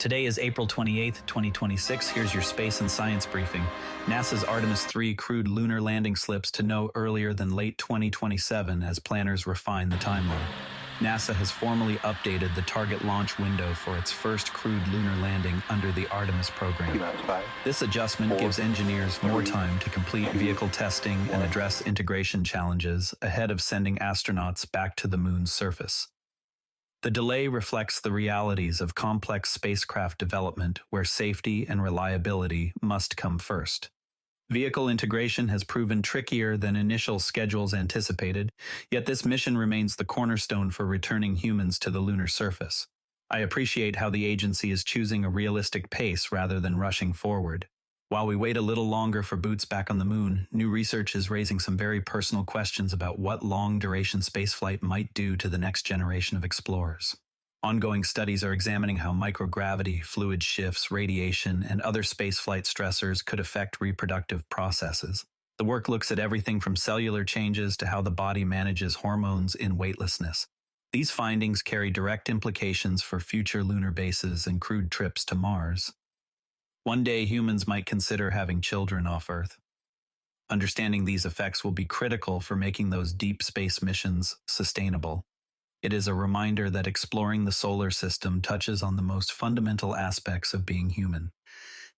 Today is April 28th, 2026. Here's your space and science briefing. NASA's Artemis III crewed lunar landing slips to no earlier than late 2027 as planners refine the timeline. NASA has formally updated the target launch window for its first crewed lunar landing under the Artemis program. This adjustment gives engineers more time to complete vehicle testing and address integration challenges ahead of sending astronauts back to the moon's surface. The delay reflects the realities of complex spacecraft development where safety and reliability must come first. Vehicle integration has proven trickier than initial schedules anticipated, yet this mission remains the cornerstone for returning humans to the lunar surface. I appreciate how the agency is choosing a realistic pace rather than rushing forward. While we wait a little longer for boots back on the moon, new research is raising some very personal questions about what long-duration spaceflight might do to the next generation of explorers. Ongoing studies are examining how microgravity, fluid shifts, radiation, and other spaceflight stressors could affect reproductive processes. The work looks at everything from cellular changes to how the body manages hormones in weightlessness. These findings carry direct implications for future lunar bases and crewed trips to Mars. One day, humans might consider having children off Earth. Understanding these effects will be critical for making those deep space missions sustainable. It is a reminder that exploring the solar system touches on the most fundamental aspects of being human.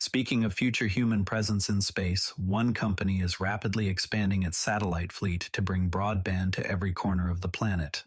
Speaking of future human presence in space, one company is rapidly expanding its satellite fleet to bring broadband to every corner of the planet.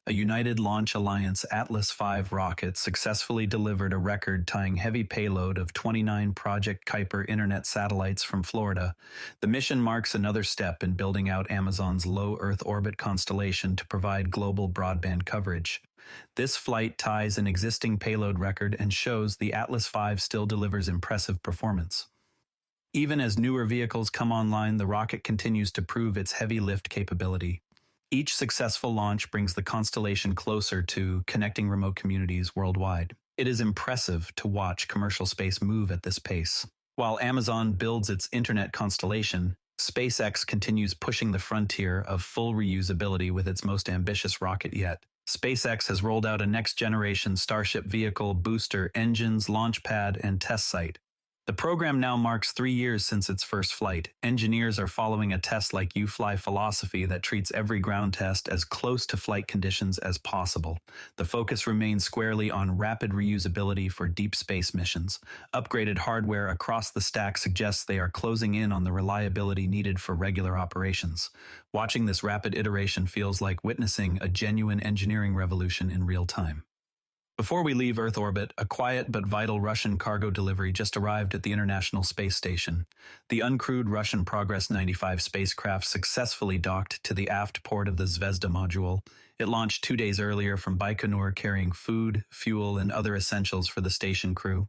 A United Launch Alliance Atlas V rocket successfully delivered a record-tying heavy payload of 29 Project Kuiper internet satellites from Florida. The mission marks another step in building out Amazon's low Earth orbit constellation to provide global broadband coverage. This flight ties an existing payload record and shows the Atlas V still delivers impressive performance. Even as newer vehicles come online, the rocket continues to prove its heavy lift capability. Each successful launch brings the constellation closer to connecting remote communities worldwide. It is impressive to watch commercial space move at this pace. While Amazon builds its internet constellation, SpaceX continues pushing the frontier of full reusability with its most ambitious rocket yet. SpaceX has rolled out a next-generation Starship vehicle, booster, engines, launch pad, and test site. The program now marks 3 years since its first flight. Engineers are following a test-like-you-fly philosophy that treats every ground test as close to flight conditions as possible. The focus remains squarely on rapid reusability for deep space missions. Upgraded hardware across the stack suggests they are closing in on the reliability needed for regular operations. Watching this rapid iteration feels like witnessing a genuine engineering revolution in real time. Before we leave Earth orbit, a quiet but vital Russian cargo delivery just arrived at the International Space Station. The uncrewed Russian Progress 95 spacecraft successfully docked to the aft port of the Zvezda module. It launched 2 days earlier from Baikonur carrying food, fuel, and other essentials for the station crew.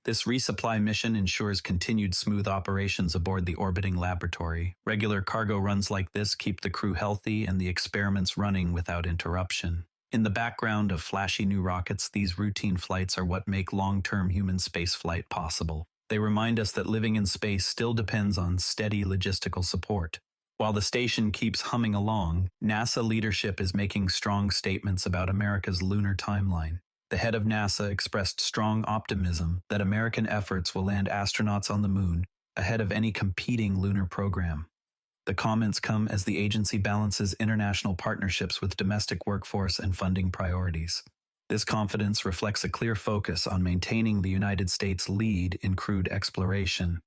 This resupply mission ensures continued smooth operations aboard the orbiting laboratory. Regular cargo runs like this keep the crew healthy and the experiments running without interruption. In the background of flashy new rockets, these routine flights are what make long-term human spaceflight possible. They remind us that living in space still depends on steady logistical support. While the station keeps humming along, NASA leadership is making strong statements about America's lunar timeline. The head of NASA expressed strong optimism that American efforts will land astronauts on the moon ahead of any competing lunar program. The comments come as the agency balances international partnerships with domestic workforce and funding priorities. This confidence reflects a clear focus on maintaining the United States' lead in crewed exploration.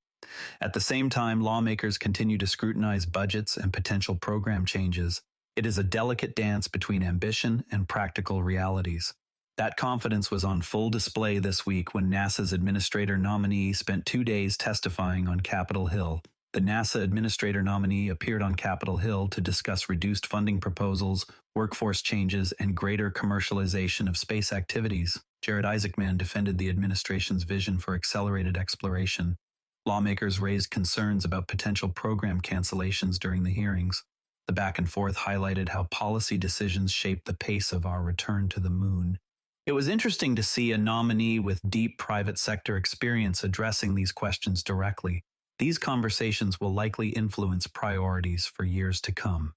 At the same time, lawmakers continue to scrutinize budgets and potential program changes. It is a delicate dance between ambition and practical realities. That confidence was on full display this week when NASA's administrator nominee spent 2 days testifying on Capitol Hill. The NASA administrator nominee appeared on Capitol Hill to discuss reduced funding proposals, workforce changes, and greater commercialization of space activities. Jared Isaacman defended the administration's vision for accelerated exploration. Lawmakers raised concerns about potential program cancellations during the hearings. The back and forth highlighted how policy decisions shape the pace of our return to the moon. It was interesting to see a nominee with deep private sector experience addressing these questions directly. These conversations will likely influence priorities for years to come.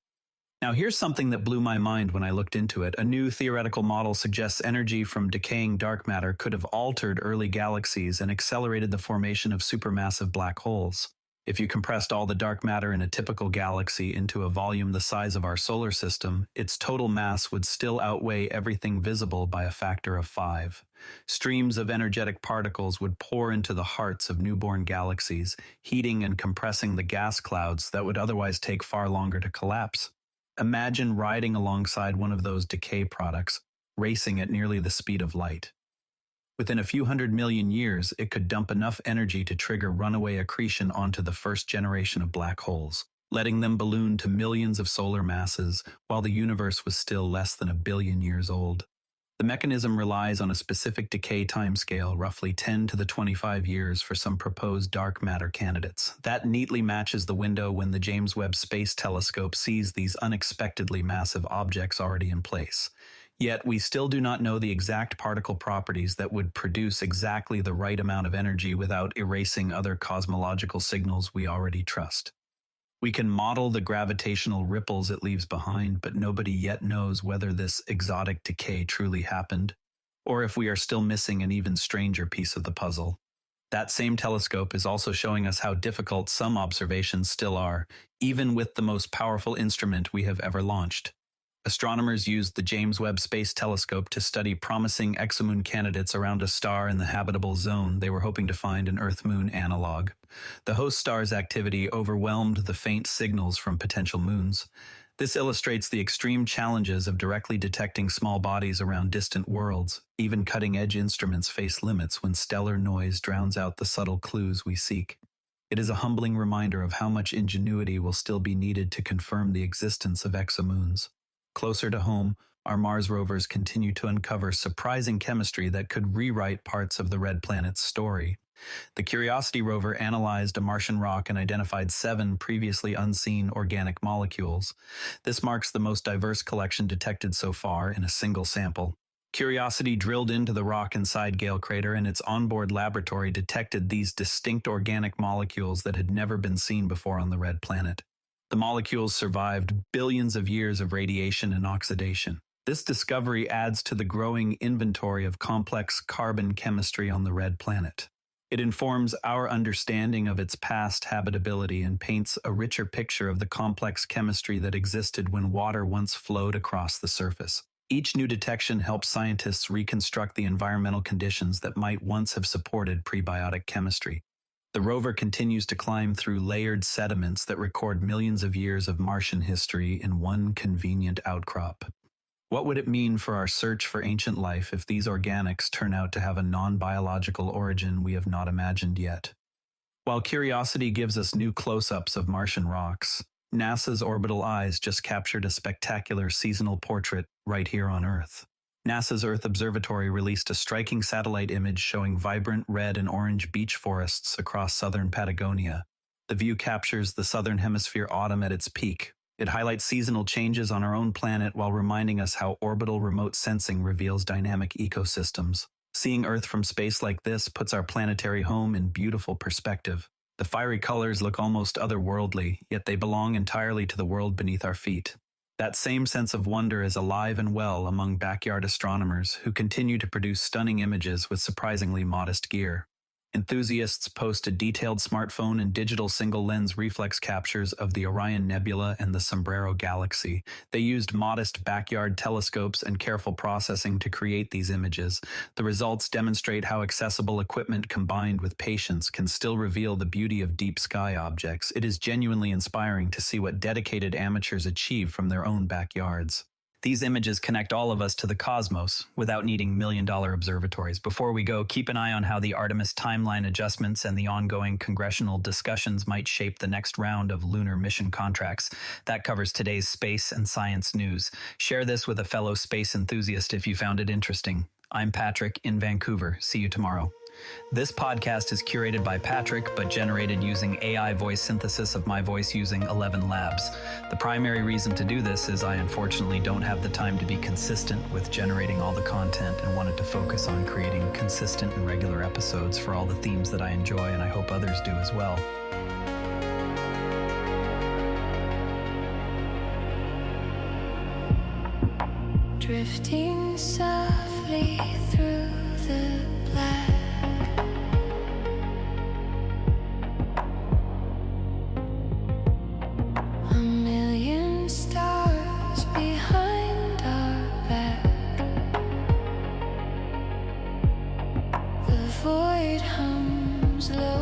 Now, here's something that blew my mind when I looked into it. A new theoretical model suggests energy from decaying dark matter could have altered early galaxies and accelerated the formation of supermassive black holes. If you compressed all the dark matter in a typical galaxy into a volume the size of our solar system, its total mass would still outweigh everything visible by a factor of 5. Streams of energetic particles would pour into the hearts of newborn galaxies, heating and compressing the gas clouds that would otherwise take far longer to collapse. Imagine riding alongside one of those decay products, racing at nearly the speed of light. Within a few 100 million years, it could dump enough energy to trigger runaway accretion onto the first generation of black holes, letting them balloon to millions of solar masses while the universe was still less than 1 billion years old. The mechanism relies on a specific decay timescale, roughly 10 to the 25 years for some proposed dark matter candidates. That neatly matches the window when the James Webb Space Telescope sees these unexpectedly massive objects already in place. Yet we still do not know the exact particle properties that would produce exactly the right amount of energy without erasing other cosmological signals we already trust. We can model the gravitational ripples it leaves behind, but nobody yet knows whether this exotic decay truly happened, or if we are still missing an even stranger piece of the puzzle. That same telescope is also showing us how difficult some observations still are, even with the most powerful instrument we have ever launched. Astronomers used the James Webb Space Telescope to study promising exomoon candidates around a star in the habitable zone they were hoping to find an Earth-Moon analog. The host star's activity overwhelmed the faint signals from potential moons. This illustrates the extreme challenges of directly detecting small bodies around distant worlds. Even cutting-edge instruments face limits when stellar noise drowns out the subtle clues we seek. It is a humbling reminder of how much ingenuity will still be needed to confirm the existence of exomoons. Closer to home, our Mars rovers continue to uncover surprising chemistry that could rewrite parts of the red planet's story. The Curiosity rover analyzed a Martian rock and identified 7 previously unseen organic molecules. This marks the most diverse collection detected so far in a single sample. Curiosity drilled into the rock inside Gale Crater, and its onboard laboratory detected these distinct organic molecules that had never been seen before on the red planet. The molecules survived billions of years of radiation and oxidation. This discovery adds to the growing inventory of complex carbon chemistry on the red planet. It informs our understanding of its past habitability and paints a richer picture of the complex chemistry that existed when water once flowed across the surface. Each new detection helps scientists reconstruct the environmental conditions that might once have supported prebiotic chemistry. The rover continues to climb through layered sediments that record millions of years of Martian history in one convenient outcrop. What would it mean for our search for ancient life if these organics turn out to have a non-biological origin we have not imagined yet? While Curiosity gives us new close-ups of Martian rocks, NASA's Orbital Eyes just captured a spectacular seasonal portrait right here on Earth. NASA's Earth Observatory released a striking satellite image showing vibrant red and orange beech forests across southern Patagonia. The view captures the southern hemisphere autumn at its peak. It highlights seasonal changes on our own planet while reminding us how orbital remote sensing reveals dynamic ecosystems. Seeing Earth from space like this puts our planetary home in beautiful perspective. The fiery colors look almost otherworldly, yet they belong entirely to the world beneath our feet. That same sense of wonder is alive and well among backyard astronomers who continue to produce stunning images with surprisingly modest gear. Enthusiasts posted detailed smartphone and digital single-lens reflex captures of the Orion Nebula and the Sombrero Galaxy. They used modest backyard telescopes and careful processing to create these images. The results demonstrate how accessible equipment combined with patience can still reveal the beauty of deep sky objects. It is genuinely inspiring to see what dedicated amateurs achieve from their own backyards. These images connect all of us to the cosmos without needing million-dollar observatories. Before we go, keep an eye on how the Artemis timeline adjustments and the ongoing congressional discussions might shape the next round of lunar mission contracts. That covers today's space and science news. Share this with a fellow space enthusiast if you found it interesting. I'm Patrick in Vancouver. See you tomorrow. This podcast is curated by Patrick, but generated using AI voice synthesis of my voice using ElevenLabs. The primary reason to do this is I unfortunately don't have the time to be consistent with generating all the content and wanted to focus on creating consistent and regular episodes for all the themes that I enjoy, and I hope others do as well. drifting softly through the black. A million stars behind our back. The void hums low.